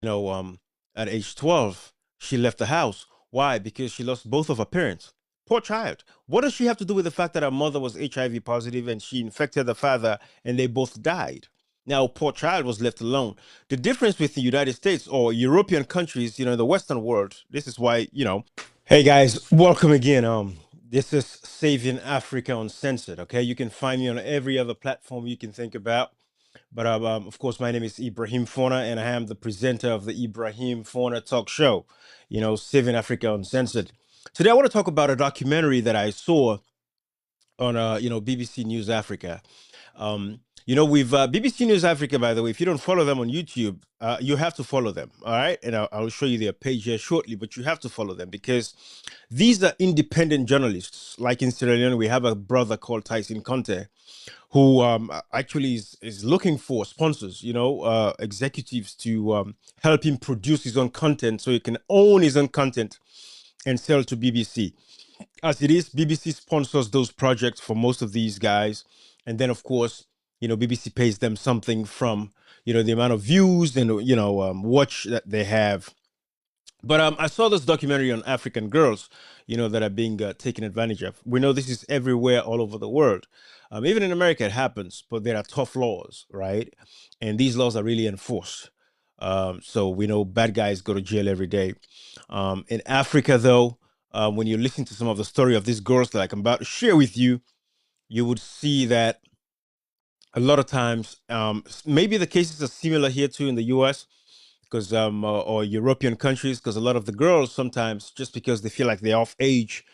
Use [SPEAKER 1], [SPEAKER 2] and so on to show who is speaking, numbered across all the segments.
[SPEAKER 1] you know, um, at age 12, she left the house. Why? Because she lost both of her parents. Poor child. What does she have to do with the fact that her mother was HIV positive and she infected the father and they both died? Now, poor child was left alone. The difference with the United States or European countries, the Western world, this is why. Hey guys, welcome again. This is Saving Africa Uncensored. Okay, you can find me on every other platform you can think about. But of course, my name is Ibrahim Fauna, and I am the presenter of the Ibrahim Fauna Talk Show. Saving Africa Uncensored. Today, I want to talk about a documentary that I saw on BBC News Africa. We've BBC News Africa, by the way. If you don't follow them on YouTube, you have to follow them. All right, and I'll show you their page here shortly. But you have to follow them because these are independent journalists. Like in Sierra Leone, we have a brother called Tyson Conte who actually is looking for sponsors, executives to help him produce his own content so he can own his own content and sell to BBC. As it is, BBC sponsors those projects for most of these guys. And then, of course, BBC pays them something from, the amount of views and, watch that they have. But I saw this documentary on African girls, that are being taken advantage of. We know this is everywhere, all over the world. Even in America, it happens, but there are tough laws, right? And these laws are really enforced. So we know bad guys go to jail every day. In Africa, though, when you listen to some of the story of these girls that I'm about to share with you, you would see that a lot of times, maybe the cases are similar here too in the U.S. because or European countries, because a lot of the girls sometimes just because they feel like they're off age,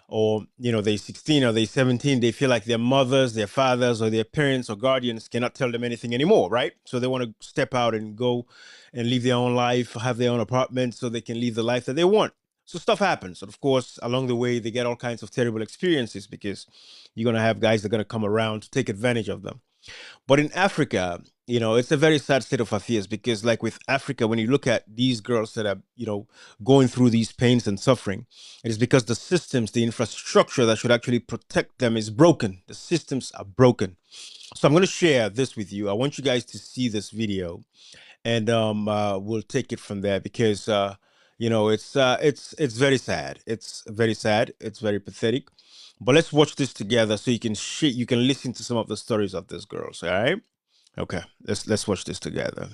[SPEAKER 1] or they're 16 or they're 17, they feel like their mothers, their fathers, or their parents or guardians cannot tell them anything anymore, right? So they want to step out and go and live their own life, have their own apartment, so they can live the life that they want. So stuff happens. And of course, along the way, they get all kinds of terrible experiences because you're going to have guys that are going to come around to take advantage of them. But in Africa, it's a very sad state of affairs because, like with Africa, when you look at these girls that are, going through these pains and suffering, it is because the systems, the infrastructure that should actually protect them is broken. The systems are broken. So I'm going to share this with you. I want you guys to see this video, and we'll take it from there because, it's very sad. It's very sad. It's very pathetic. But let's watch this together so you can listen to some of the stories of these girls. All right. Okay, let's watch this together.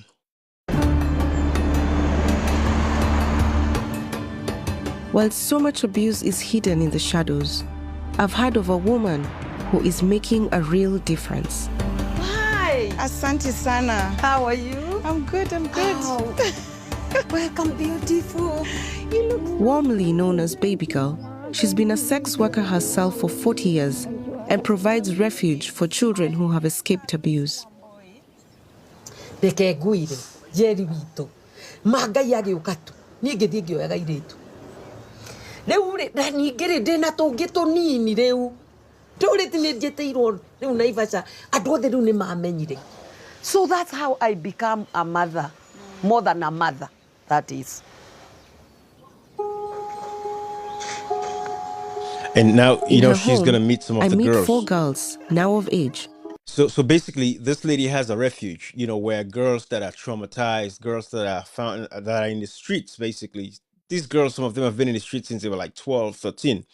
[SPEAKER 2] While so much abuse is hidden in the shadows, I've heard of a woman who is making a real difference.
[SPEAKER 3] Hi!
[SPEAKER 4] Asante sana.
[SPEAKER 3] How are you?
[SPEAKER 4] I'm good.
[SPEAKER 3] Oh. Welcome, beautiful.
[SPEAKER 4] You look
[SPEAKER 2] Warmly known as Baby Girl, she's been a sex worker herself for 40 years and provides refuge for children who have escaped abuse.
[SPEAKER 3] Reke ngwire Jerry witũ mangai agĩũka tu niĩ ngĩthiĩ ngĩoyaga irĩtu rĩu na ningĩ rĩ ndĩna tũngĩ tũnini rĩu ndũrĩti nĩ njĩtĩirwo rĩu Naivasha andũ othe rĩu nĩ mamenyire. So that's how I become a mother, more than a mother, that is.
[SPEAKER 1] And now, she's
[SPEAKER 2] home,
[SPEAKER 1] going to meet some of
[SPEAKER 2] I
[SPEAKER 1] the
[SPEAKER 2] meet
[SPEAKER 1] girls.
[SPEAKER 2] 4 girls, now of age.
[SPEAKER 1] So basically, this lady has a refuge, where girls that are traumatized, girls that are found that are in the streets, basically. These girls, some of them have been in the streets since they were like 12, 13,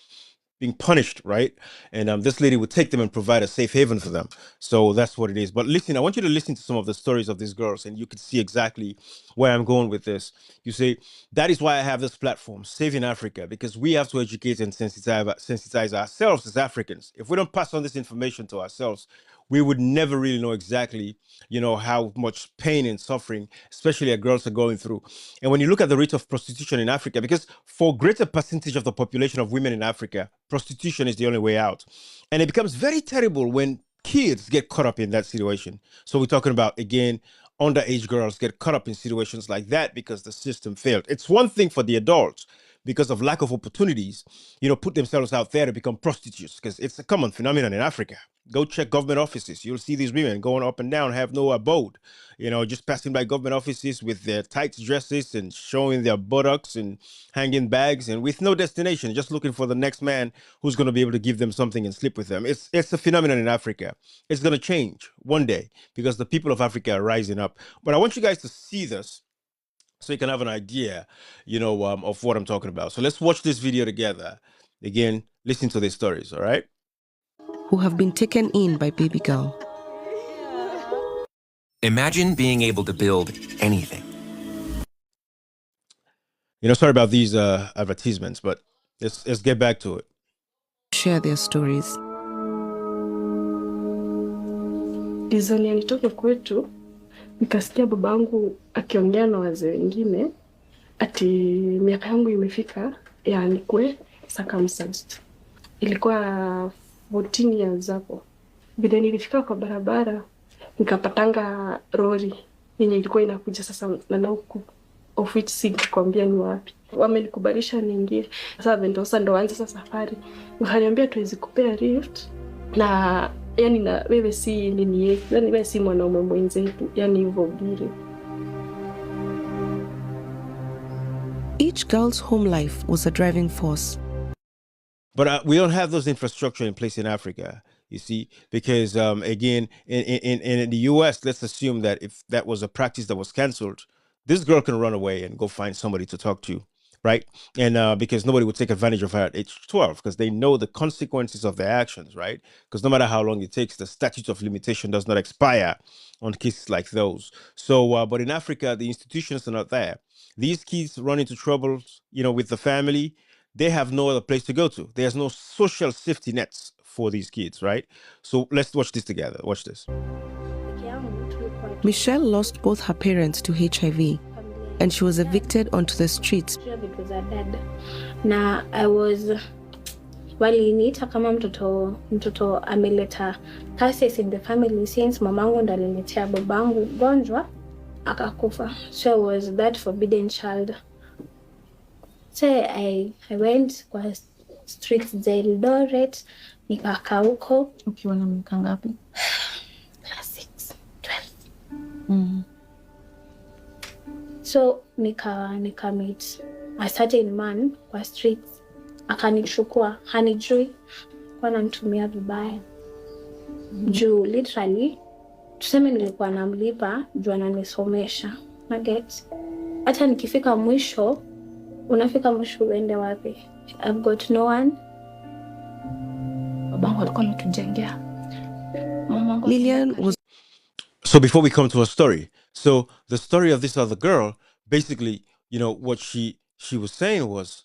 [SPEAKER 1] being punished, right? And this lady would take them and provide a safe haven for them. So that's what it is. But listen, I want you to listen to some of the stories of these girls, and you can see exactly where I'm going with this. You see, that is why I have this platform, Saving Africa, because we have to educate and sensitize ourselves as Africans. If we don't pass on this information to ourselves, we would never really know exactly, how much pain and suffering, especially our girls are going through. And when you look at the rate of prostitution in Africa, because for greater percentage of the population of women in Africa, prostitution is the only way out. And it becomes very terrible when kids get caught up in that situation. So we're talking about, again, underage girls get caught up in situations like that because the system failed. It's one thing for the adults because of lack of opportunities, put themselves out there to become prostitutes because it's a common phenomenon in Africa. Go check government offices. You'll see these women going up and down, have no abode, just passing by government offices with their tight dresses and showing their buttocks and hanging bags and with no destination, just looking for the next man who's going to be able to give them something and sleep with them. It's a phenomenon in Africa. It's going to change one day because the people of Africa are rising up. But I want you guys to see this so you can have an idea, of what I'm talking about. So let's watch this video together. Again, listen to these stories, all right?
[SPEAKER 2] Who have been taken in by baby girl.
[SPEAKER 5] Imagine being able to build anything.
[SPEAKER 1] Sorry about these advertisements, but let's get back to it.
[SPEAKER 2] Share their stories.
[SPEAKER 6] Design nitoke kwetu nikasikia babangu akiongea na wazee wengine ati miaka yangu imefika ya nikwe circumcised. Ilikuwa 14 years hapo. Bila nilifika kwa barabara nikapatanga lori yenye ilikuwa inakuja sasa na huku of which sikwambia ni wapi. Wamenikubalisha niingie. Sasa ndo anza sasa safari. Wakaniambia tuwezi kupea lift na yani na wewe si nini yetu, yani wewe si mwanaume mwenzetu, yani hivyo bure.
[SPEAKER 2] Each girl's home life was a driving force.
[SPEAKER 1] But we don't have those infrastructure in place in Africa, you see, because again, in the U.S., let's assume that if that was a practice that was canceled, this girl can run away and go find somebody to talk to, right? And because nobody would take advantage of her at age 12 because they know the consequences of their actions, right? Because no matter how long it takes, the statute of limitation does not expire on cases like those. So, but in Africa, the institutions are not there. These kids run into troubles, with the family. They have no other place to go to. There's no social safety nets for these kids, right? So let's watch this together. Watch this.
[SPEAKER 2] Michelle lost both her parents to HIV and she was evicted onto the streets.
[SPEAKER 7] Because I died. Na I was waliniita kama mtoto ameleta cases in the family since mamangu ndo aliniletea babangu gonjwa akakufa. So I was that forbidden child. So I went kwa streets za Eldoret nikakaa huko.
[SPEAKER 8] Ukiwa na miaka ngapi?
[SPEAKER 7] Class 6, 12. So nika meet a certain man kwa streets. Akanichukua, hanijui kwa ananitumia vibaya. Juu literally tuseme nilikuwa namlipa juu ananisomesha. Na get hata nikifika mwisho, unafika mwisho uende wapi? I've got no one.
[SPEAKER 8] Babangu alikuwa anatujengea.
[SPEAKER 2] Lillian was.
[SPEAKER 1] So before we come to her story, so the story of this other girl, basically, what she was saying was,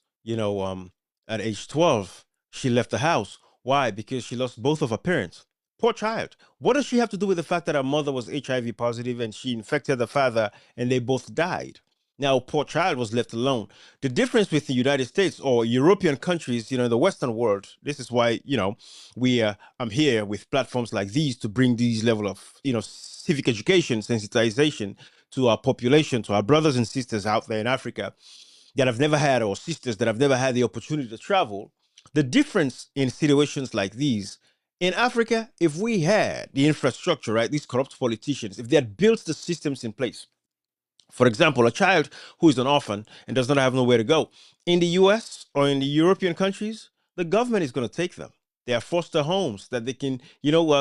[SPEAKER 1] at age 12, she left the house. Why? Because she lost both of her parents. Poor child. What does she have to do with the fact that her mother was HIV positive and she infected the father and they both died? Now, poor child was left alone. The difference with the United States or European countries, the Western world, this is why, I'm here with platforms like these to bring these level of, civic education, sensitization to our population, to our brothers and sisters out there in Africa that have never had, or sisters that have never had the opportunity to travel. The difference in situations like these, in Africa, if we had the infrastructure, right, these corrupt politicians, if they had built the systems in place, for example, a child who is an orphan and does not have nowhere to go, in the US or in the European countries, the government is going to take them. They have foster homes that they can,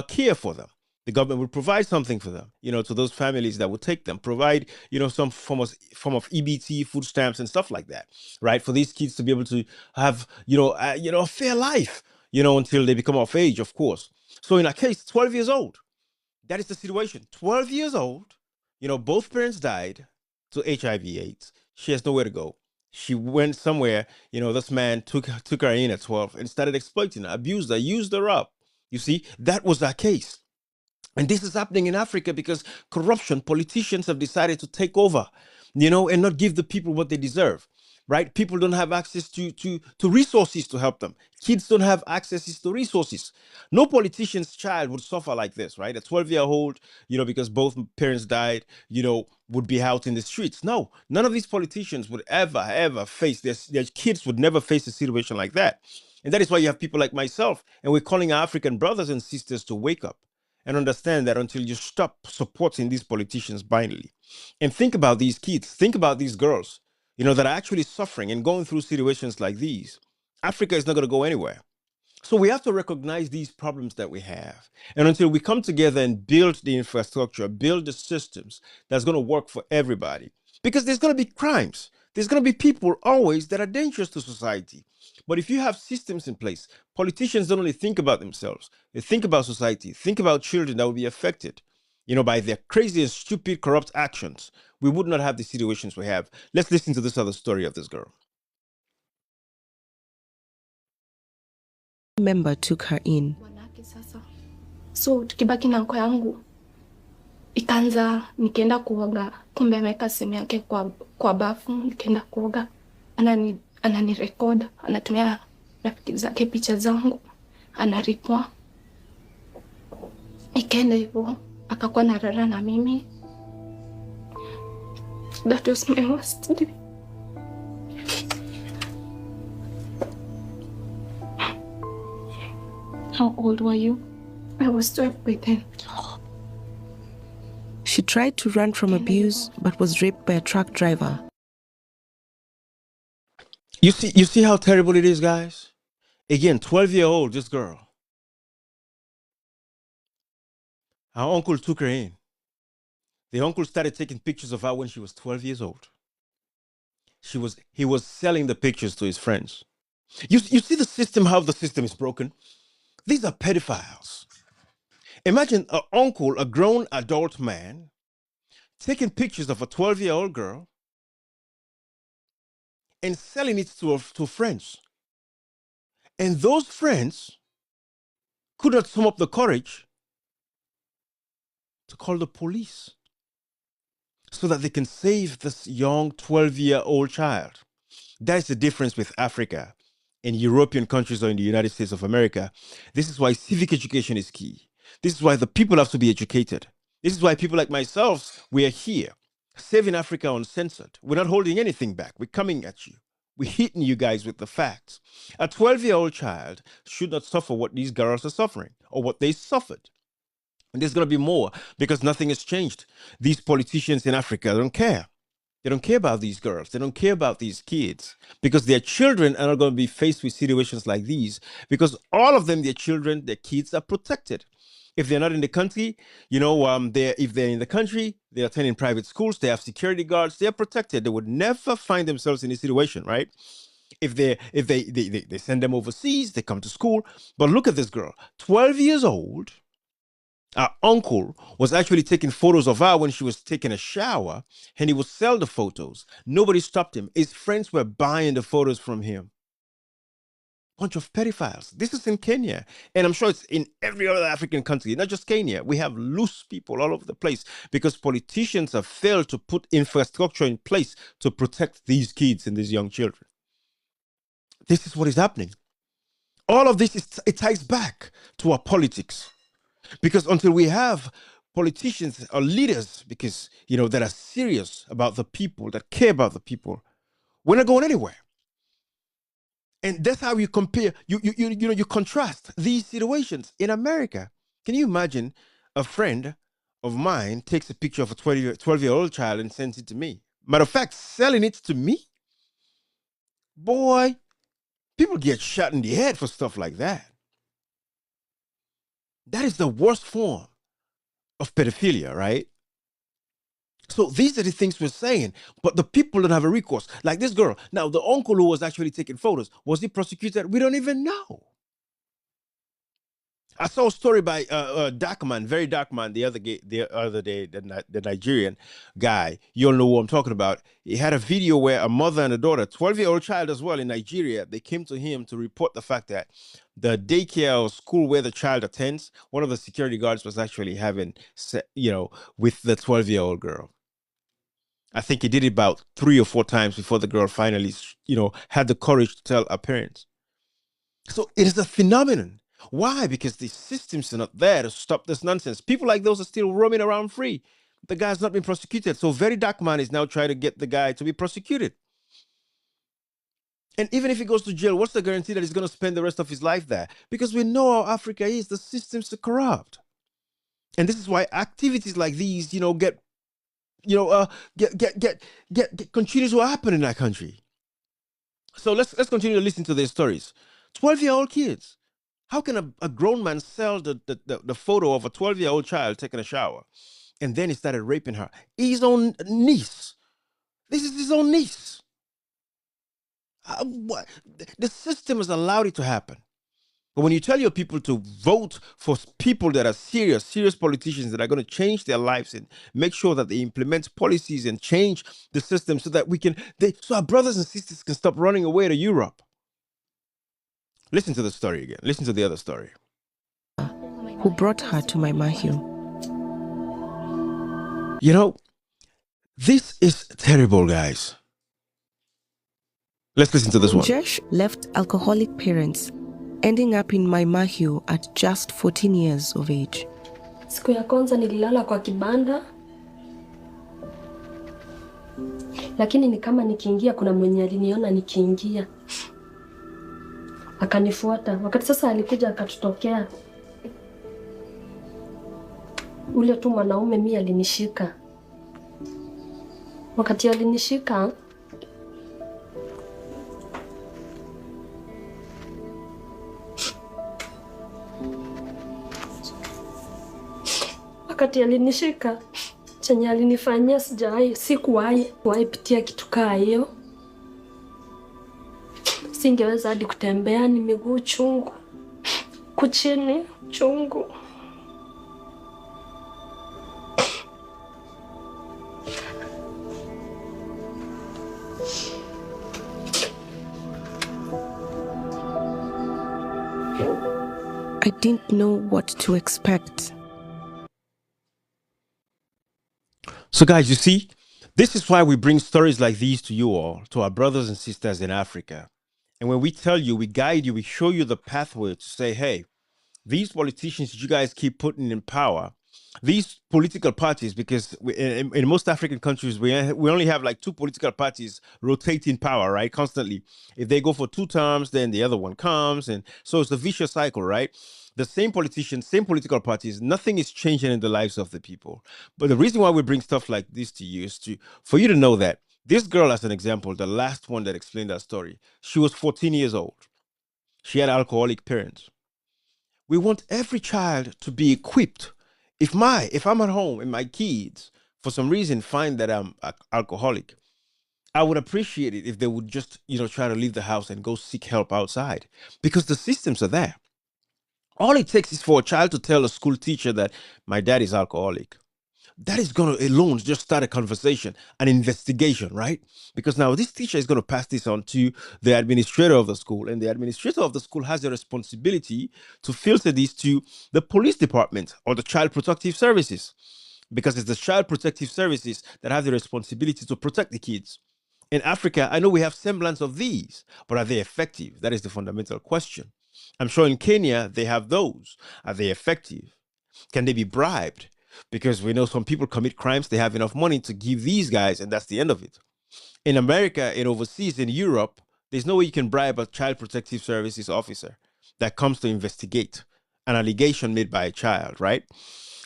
[SPEAKER 1] care for them. The government will provide something for them, to those families that will take them, provide, some form of EBT, food stamps and stuff like that, right? For these kids to be able to have, a fair life, until they become of age, of course. So in a case, 12 years old, that is the situation. 12 years old, both parents died to HIV/AIDS. She has nowhere to go. She went somewhere, this man took her in at 12 and started exploiting her, abused her, used her up. You see, that was our case. And this is happening in Africa because corruption, politicians have decided to take over, and not give the people what they deserve, right? People don't have access to resources to help them. Kids don't have access to resources. No politician's child would suffer like this, right? A 12-year-old, because both parents died, would be out in the streets. No, none of these politicians would ever face this. Their kids would never face a situation like that. And that is why you have people like myself, and we're calling our African brothers and sisters to wake up and understand that until you stop supporting these politicians blindly and think about these kids, think about these girls, that are actually suffering and going through situations like these, Africa is not going to go anywhere. So we have to recognize these problems that we have. And until we come together and build the infrastructure, build the systems that's going to work for everybody, Because there's going to be crimes. There's going to be people always that are dangerous to society. But if you have systems in place, politicians don't only think about themselves, they think about society, think about children that will be affected, by their crazy and stupid, corrupt actions. We would not have the situations we have. Let's listen to this other story of this girl.
[SPEAKER 2] Member took her in.
[SPEAKER 6] So tukibaki na nko yangu ikaanza, nikaenda kuoga, kumbe ameweka simu yake kwa bafu. Nikaenda kuoga, anani record, anatumia rafiki zake picha zangu, anaripwa. Ikaenda hivyo, akakuwa narara na mimi. That was my worst day.
[SPEAKER 8] How old were you?
[SPEAKER 6] I was 12 by then.
[SPEAKER 2] She tried to run from abuse, but was raped by a truck driver.
[SPEAKER 1] You see how terrible it is, guys? Again, 12-year-old, this girl. Her uncle took her in. The uncle started taking pictures of her when she was 12 years old. He was selling the pictures to his friends. You see the system, how the system is broken? These are pedophiles. Imagine an uncle, a grown adult man, taking pictures of a 12-year-old girl and selling it to friends. And those friends could not sum up the courage to call the police so that they can save this young 12-year-old child. That's the difference with Africa in European countries or in the United States of America. This is why civic education is key. This is why the people have to be educated. This is why people like myself, we are here, saving Africa uncensored. We're not holding anything back. We're coming at you. We're hitting you guys with the facts. A 12-year-old child should not suffer what these girls are suffering or what they suffered. And there's going to be more because nothing has changed. These politicians in Africa don't care. They don't care about these girls. They don't care about these kids because their children are not going to be faced with situations like these because all of them, their children, their kids are protected. If they're not in the country, if they're in the country, they're attending private schools, they have security guards, they're protected. They would never find themselves in a situation, right? If they send them overseas, they come to school. But look at this girl, 12 years old. Our uncle was actually taking photos of her when she was taking a shower, and he would sell the photos. Nobody stopped him. His friends were buying the photos from him. Bunch of pedophiles. This is in Kenya, and I'm sure it's in every other African country, not just Kenya. We have loose people all over the place because politicians have failed to put infrastructure in place to protect these kids and these young children. This is what is happening. All of this, it ties back to our politics. Because until we have politicians or leaders, that are serious about the people, that care about the people, we're not going anywhere. And that's how you compare, you contrast these situations in America. Can you imagine a friend of mine takes a picture of a 12-year-old child and sends it to me? Matter of fact, selling it to me? Boy, people get shot in the head for stuff like that. That is the worst form of pedophilia, right? So these are the things we're saying, but the people don't have a recourse. Like this girl. Now, the uncle who was actually taking photos, was he prosecuted? We don't even know. I saw a story by Dark Man, very dark man, the other day, the Nigerian guy. You'll know who I'm talking about. He had a video where a mother and a daughter, 12-year-old child as well in Nigeria, they came to him to report the fact that the daycare or school where the child attends, one of the security guards was actually having, with the 12-year-old girl. I think he did it about 3 or 4 times before the girl finally, had the courage to tell her parents. So it is a phenomenon. Why? Because the systems are not there to stop this nonsense. People like those are still roaming around free. The guy's not been prosecuted. So Very Dark Man is now trying to get the guy to be prosecuted. And even if he goes to jail, what's the guarantee that he's going to spend the rest of his life there? Because we know how Africa is. The systems are corrupt. And this is why activities like these, continue to happen in that country. So let's continue to listen to their stories. 12-year-old kids. How can a grown man sell the photo of a 12-year-old child taking a shower? And then he started raping her. His own niece. This is his own niece. The system has allowed it to happen. But when you tell your people to vote for people that are serious politicians that are going to change their lives and make sure that they implement policies and change the system so that so our brothers and sisters can stop running away to Europe. Listen to the story again. Listen to the other story.
[SPEAKER 2] Who brought her to my mahio.
[SPEAKER 1] You know, this is terrible, guys. Let's listen to this one.
[SPEAKER 2] Jesh left alcoholic parents, ending up in my mahio at just 14 years of age.
[SPEAKER 6] Siku ya kwanza nililala kwa kibanda, lakini ni kama nikiingia kuna mwenye aliniona nikiingia. Akanifuata. Wakati sasa alikuja akatutokea. Ule tu mwanaume mimi alinishika. Wakati alinishika, chenye alinifanyia sikuwahi pitia kitu kaa hiyo. Singeweza hadi kutembea, ni miguu chungu, kuchini chungu.
[SPEAKER 2] I didn't know what to expect.
[SPEAKER 1] So guys, you see, this is why we bring stories like these to you all, to our brothers and sisters in Africa. And when we tell you, we guide you, we show you the pathway to say, hey, these politicians that you guys keep putting in power, these political parties, because in most African countries, we only have like 2 political parties rotating power, right? Constantly. If they go for 2 terms, then the other one comes. And so it's a vicious cycle, right? The same politicians, same political parties, nothing is changing in the lives of the people. But the reason why we bring stuff like this to you is for you to know that this girl, as an example, the last one that explained that story, she was 14 years old. She had alcoholic parents. We want every child to be equipped. If I'm at home and my kids, for some reason, find that I'm alcoholic, I would appreciate it if they would just, try to leave the house and go seek help outside, because the systems are there. All it takes is for a child to tell a school teacher that my dad is alcoholic. That is going to alone just start a conversation, an investigation, right? Because now this teacher is going to pass this on to the administrator of the school, and the administrator of the school has the responsibility to filter these to the police department or the child protective services, because it's the child protective services that have the responsibility to protect the kids. In Africa, I know we have semblance of these, but are they effective? That is the fundamental question. I'm sure in Kenya, they have those. Are they effective? Can they be bribed? Because we know some people commit crimes, they have enough money to give these guys, and that's the end of it. In America, in overseas, in Europe, there's no way you can bribe a child protective services officer that comes to investigate an allegation made by a child, right?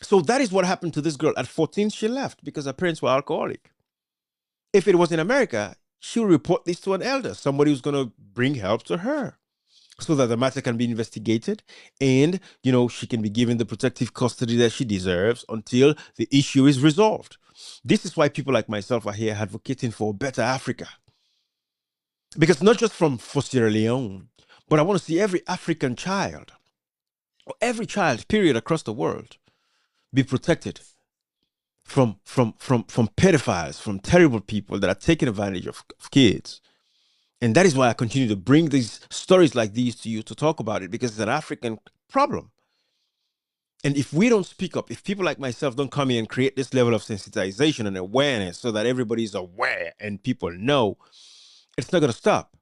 [SPEAKER 1] So that is what happened to this girl. At 14, she left because her parents were alcoholic. If it was in America, she'll report this to an elder, somebody who's going to bring help to her, so that the matter can be investigated and, she can be given the protective custody that she deserves until the issue is resolved. This is why people like myself are here advocating for a better Africa. Because not just for Sierra Leone, but I want to see every African child, or every child, period, across the world, be protected from pedophiles, from terrible people that are taking advantage of kids. And that is why I continue to bring these stories like these to you to talk about it, because it's an African problem. And if we don't speak up, if people like myself don't come in and create this level of sensitization and awareness so that everybody's aware and people know, it's not going to stop.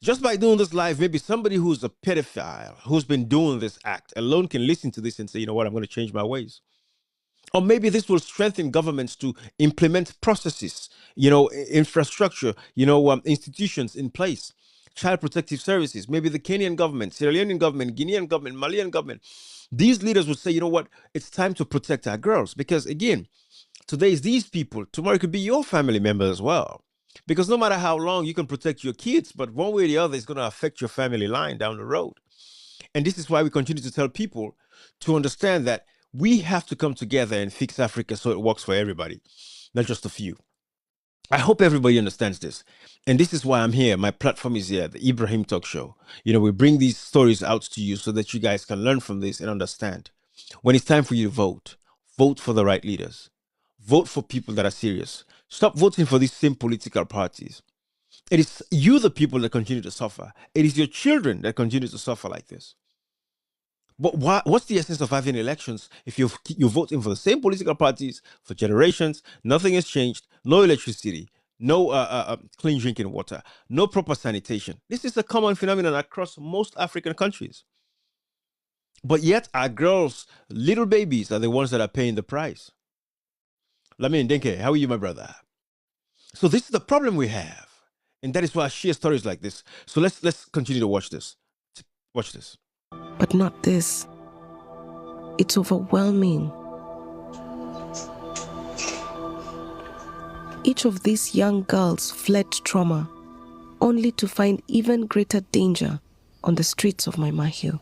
[SPEAKER 1] Just by doing this live, maybe somebody who's a pedophile, who's been doing this act alone, can listen to this and say, you know what, I'm going to change my ways. Or maybe this will strengthen governments to implement processes, infrastructure, institutions in place, child protective services. Maybe the Kenyan government, Sierra Leonean government, Guinean government, Malian government. These leaders would say, you know what, it's time to protect our girls. Because again, today is these people, tomorrow it could be your family member as well. Because no matter how long you can protect your kids, but one way or the other, it's going to affect your family line down the road. And this is why we continue to tell people to understand that we have to come together and fix Africa so it works for everybody, not just a few. I hope everybody understands this. And this is why I'm here. My platform is here, the Ibrahim Talk Show. We bring these stories out to you so that you guys can learn from this and understand. When it's time for you to vote, vote for the right leaders. Vote for people that are serious. Stop voting for these same political parties. It is you, the people, that continue to suffer. It is your children that continue to suffer like this. But what's the essence of having elections if you're voting for the same political parties for generations? Nothing has changed. No electricity, no clean drinking water, no proper sanitation. This is a common phenomenon across most African countries. But yet, our girls, little babies, are the ones that are paying the price. Lamin Denke, how are you, my brother? So this is the problem we have, and that is why I share stories like this. So let's continue to watch this. Watch this.
[SPEAKER 2] But not this. It's overwhelming. Each of these young girls fled trauma, only to find even greater danger on the streets of Maimahio.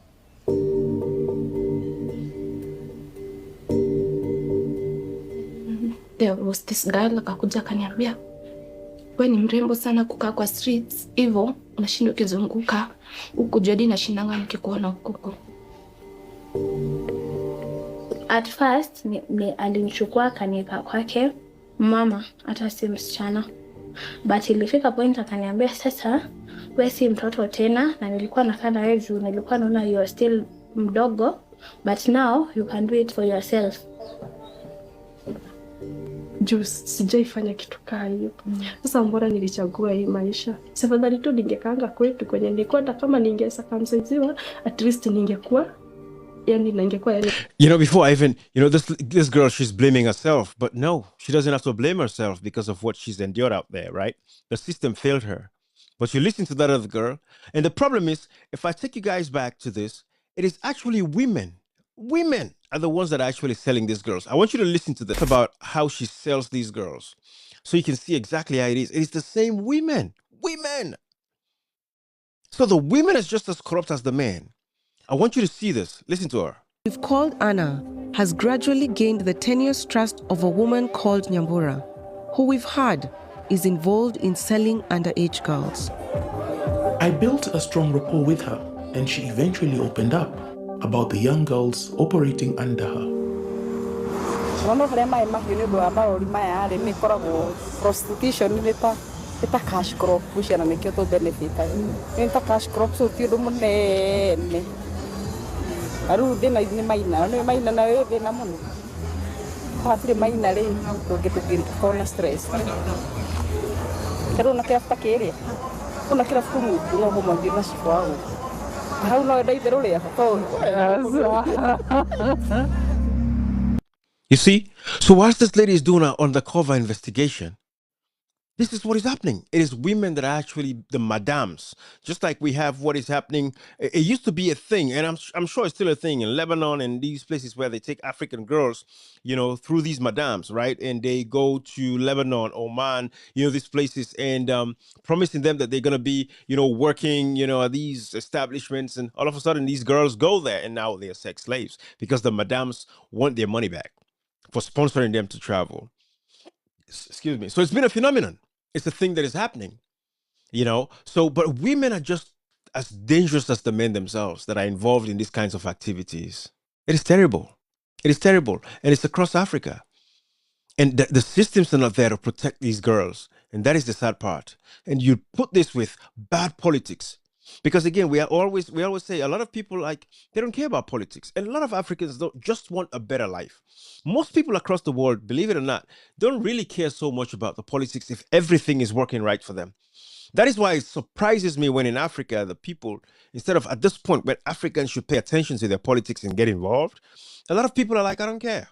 [SPEAKER 6] There was this girl akakuja akaniambia, we ni mrembo sana kukaa kwa streets hivyo, unashinda ukizunguka huku jadi nashindanga nikikuona huko.
[SPEAKER 7] At first alinichukua akaniweka kwake, mama hata si msichana. But ilifika point akaniambia, sasa we si mtoto tena, na nilikuwa nakaa na wewe juu nilikuwa naona you are still mdogo, but now you can do it for yourself.
[SPEAKER 6] Juu sijaifanya kitu kaa hiyo. Sasa mbona nilichagua hii maisha? Safadhali tu ningekaanga kwetu kwenye nilikwenda, kama ningesakamsaiziwa at least ningekuwa
[SPEAKER 1] before I even, this girl, she's blaming herself, but no, she doesn't have to blame herself because of what she's endured out there, right? The system failed her. But you listen to that other girl, and the problem is, if I take you guys back to this, it is actually women. Women are the ones that are actually selling these girls. I want you to listen to this about how she sells these girls, so you can see exactly how it is. It is the same women. Women. So the women is just as corrupt as the men. I want you to see this. Listen to her.
[SPEAKER 2] We've called Anna has gradually gained the tenuous trust of a woman called Nyambura, who we've heard is involved in selling underage girls.
[SPEAKER 9] I built a strong rapport with her, and she eventually opened up about the young girls operating under her.
[SPEAKER 10] Prostitution ita cash crop kushana nikio to benefit ita cash crop so tio do munene aru de na ni maina na we na muno patri maina le to get to con stress pero na kira takere una kira fumu no mo ndi na shikwa how no dai dero le
[SPEAKER 1] You see? So whilst this lady is doing an undercover investigation, this is what is happening. It is women that are actually the madams. Just like we have what is happening. It used to be a thing, and I'm sure it's still a thing in Lebanon and these places where they take African girls, through these madams, right? And they go to Lebanon, Oman, these places, and promising them that they're gonna be, working, at these establishments, and all of a sudden these girls go there, and now they're sex slaves because the madams want their money back for sponsoring them to travel. Excuse me. So it's been a phenomenon. It's a thing that is happening, So, but women are just as dangerous as the men themselves that are involved in these kinds of activities. It is terrible. It is terrible. And it's across Africa. And the systems are not there to protect these girls. And that is the sad part. And you put this with bad politics. Because again, we always say a lot of people, like, they don't care about politics, and a lot of Africans don't just want a better life. Most people across the world, believe it or not, don't really care so much about the politics if everything is working right for them. That is why it surprises me when in Africa, the people, instead of at this point where Africans should pay attention to their politics and get involved, a lot of people are like, I don't care,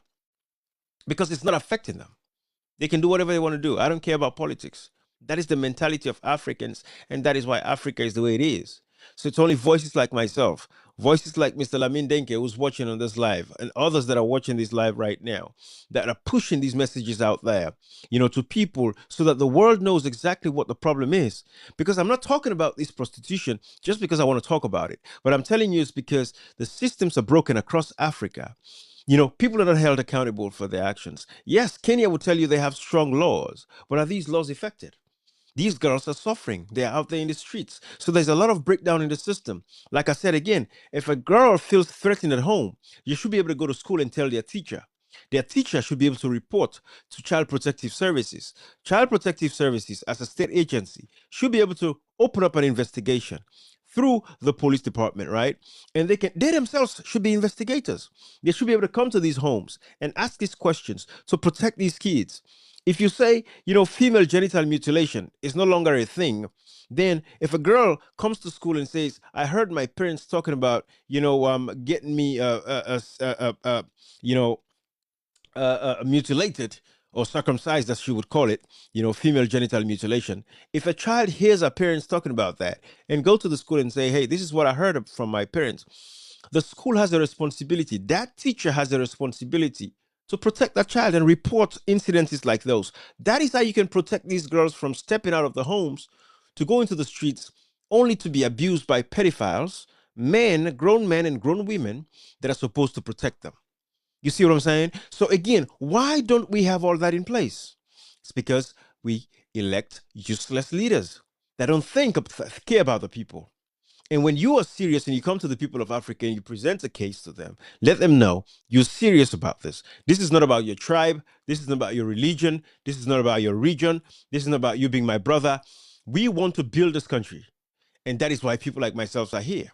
[SPEAKER 1] because it's not affecting them. They can do whatever they want to do. I don't care about politics. That is the mentality of Africans, and that is why Africa is the way it is. So it's only voices like myself, voices like Mr. Lamin Denke, who's watching on this live, and others that are watching this live right now, that are pushing these messages out there, to people, so that the world knows exactly what the problem is. Because I'm not talking about this prostitution just because I want to talk about it, but I'm telling you it's because the systems are broken across Africa. People are not held accountable for their actions. Yes, Kenya will tell you they have strong laws, but are these laws effective? These girls are suffering. They're out there in the streets. So there's a lot of breakdown in the system. Like I said again, if a girl feels threatened at home, you should be able to go to school and tell their teacher. Their teacher should be able to report to Child Protective Services. Child Protective Services, as a state agency, should be able to open up an investigation through the police department, right? And they themselves should be investigators. They should be able to come to these homes and ask these questions to protect these kids. If you say, female genital mutilation is no longer a thing, then if a girl comes to school and says, I heard my parents talking about, getting me, mutilated or circumcised, as she would call it, female genital mutilation. If a child hears her parents talking about that and go to the school and say, hey, this is what I heard from my parents, the school has a responsibility. That teacher has a responsibility to protect that child and report incidences like those. That is how you can protect these girls from stepping out of the homes to go into the streets only to be abused by pedophiles, grown men and grown women that are supposed to protect them. You see what I'm saying? So again, why don't we have all that in place? It's because we elect useless leaders that don't care about the people. And when you are serious and you come to the people of Africa and you present a case to them, let them know you're serious about this. This is not about your tribe. This is not about your religion. This is not about your region. This is not about you being my brother. We want to build this country. And that is why people like myself are here.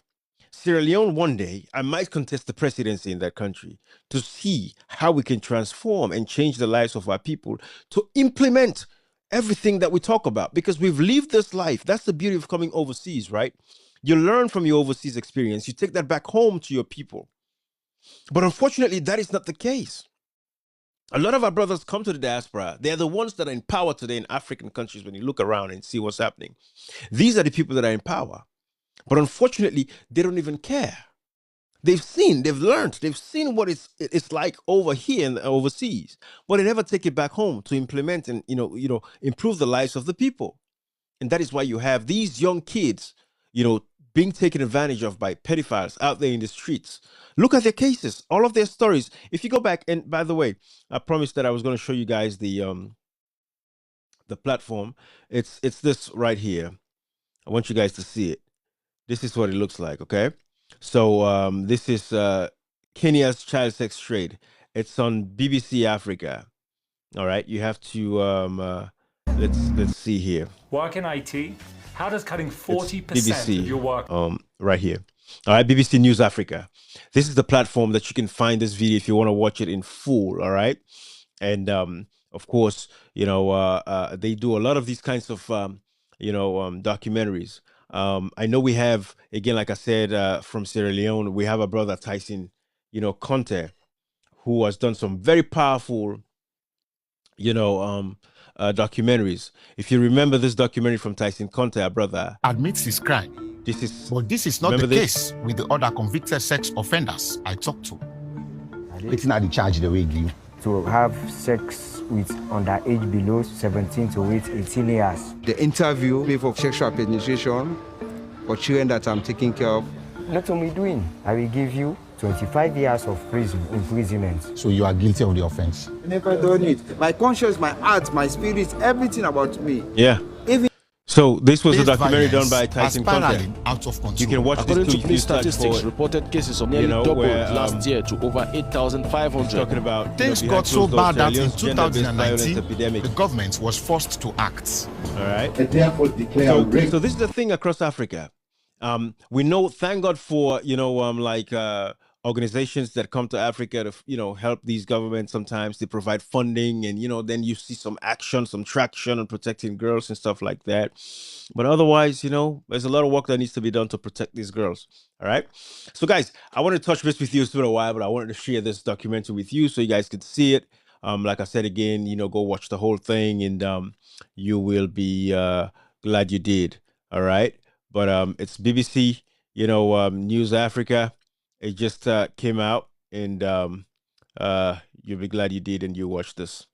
[SPEAKER 1] Sierra Leone, one day, I might contest the presidency in that country to see how we can transform and change the lives of our people to implement everything that we talk about, because we've lived this life. That's the beauty of coming overseas, right? You learn from your overseas experience. You take that back home to your people. But unfortunately, that is not the case. A lot of our brothers come to the diaspora. They're the ones that are in power today in African countries when you look around and see what's happening. These are the people that are in power. But unfortunately, they don't even care. They've learned, they've seen what it's like over here and overseas, but they never take it back home to implement and improve the lives of the people. And that is why you have these young kids, being taken advantage of by pedophiles out there in the streets. Look at their cases, all of their stories. If you go back, and by the way, I promised that I was going to show you guys the platform. It's this right here. I want you guys to see it. This is what it looks like, okay? So this is Kenya's child sex trade. It's on BBC Africa. All right, you have to let's see here.
[SPEAKER 11] Work in IT. How does cutting 40% of your work?
[SPEAKER 1] Right here. All right, BBC News Africa. This is the platform that you can find this video if you want to watch it in full. All right, and of course, they do a lot of these kinds of documentaries. I know we have, again, like I said, from Sierra Leone, we have a brother, Tyson, Conte, who has done some very powerful, documentaries. If you remember this documentary from Tyson Conte, our brother
[SPEAKER 12] admits his crime. But this is not the case with the other convicted sex offenders I talked to.
[SPEAKER 13] It's not the charge the way you
[SPEAKER 14] to have sex with underage below 17 to 18 years.
[SPEAKER 15] The interview me for sexual penetration for children that I'm taking care of.
[SPEAKER 14] Not only doing, I will give you 25 years of imprisonment.
[SPEAKER 12] So you are guilty of the offense?
[SPEAKER 15] I never done it. My conscience, my heart, my spirit, everything about me.
[SPEAKER 1] Yeah.
[SPEAKER 15] Even
[SPEAKER 1] so this was a documentary done by Tyson Conte.
[SPEAKER 12] Out of control.
[SPEAKER 1] You can watch
[SPEAKER 16] According
[SPEAKER 1] this
[SPEAKER 16] to police statistics, reported cases of nearly doubled last year to over 8,500.
[SPEAKER 1] Talking about
[SPEAKER 12] things got so bad that in 2019, the government was forced to act.
[SPEAKER 1] All right.
[SPEAKER 13] And therefore declare
[SPEAKER 1] so this is the thing across Africa. We know, thank God for organizations that come to Africa to help these governments. Sometimes they provide funding, and then you see some action, some traction on protecting girls and stuff like that. But otherwise, there's a lot of work that needs to be done to protect these girls. All right. So guys, I want to touch base with you. It's been a while, but I wanted to share this documentary with you so you guys could see it. Like I said again, go watch the whole thing, and you will be glad you did. All right. But it's BBC, News Africa. It just came out, and you'll be glad you did and you watched this.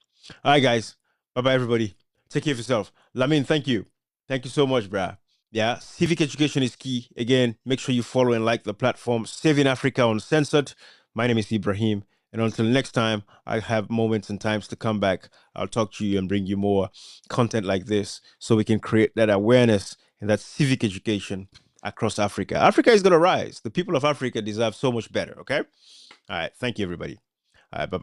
[SPEAKER 1] All right, guys. Bye-bye, everybody. Take care of yourself. Lamin, thank you. Thank you so much, brah. Yeah, civic education is key. Again, make sure you follow and like the platform Saving Africa Uncensored. My name is Ibrahim, And until next time, I have moments and times to come back. I'll talk to you and bring you more content like this so we can create that awareness and that civic education across Africa. Africa is going to rise. The people of Africa deserve so much better, okay? All right. Thank you, everybody. All right. Bye-bye.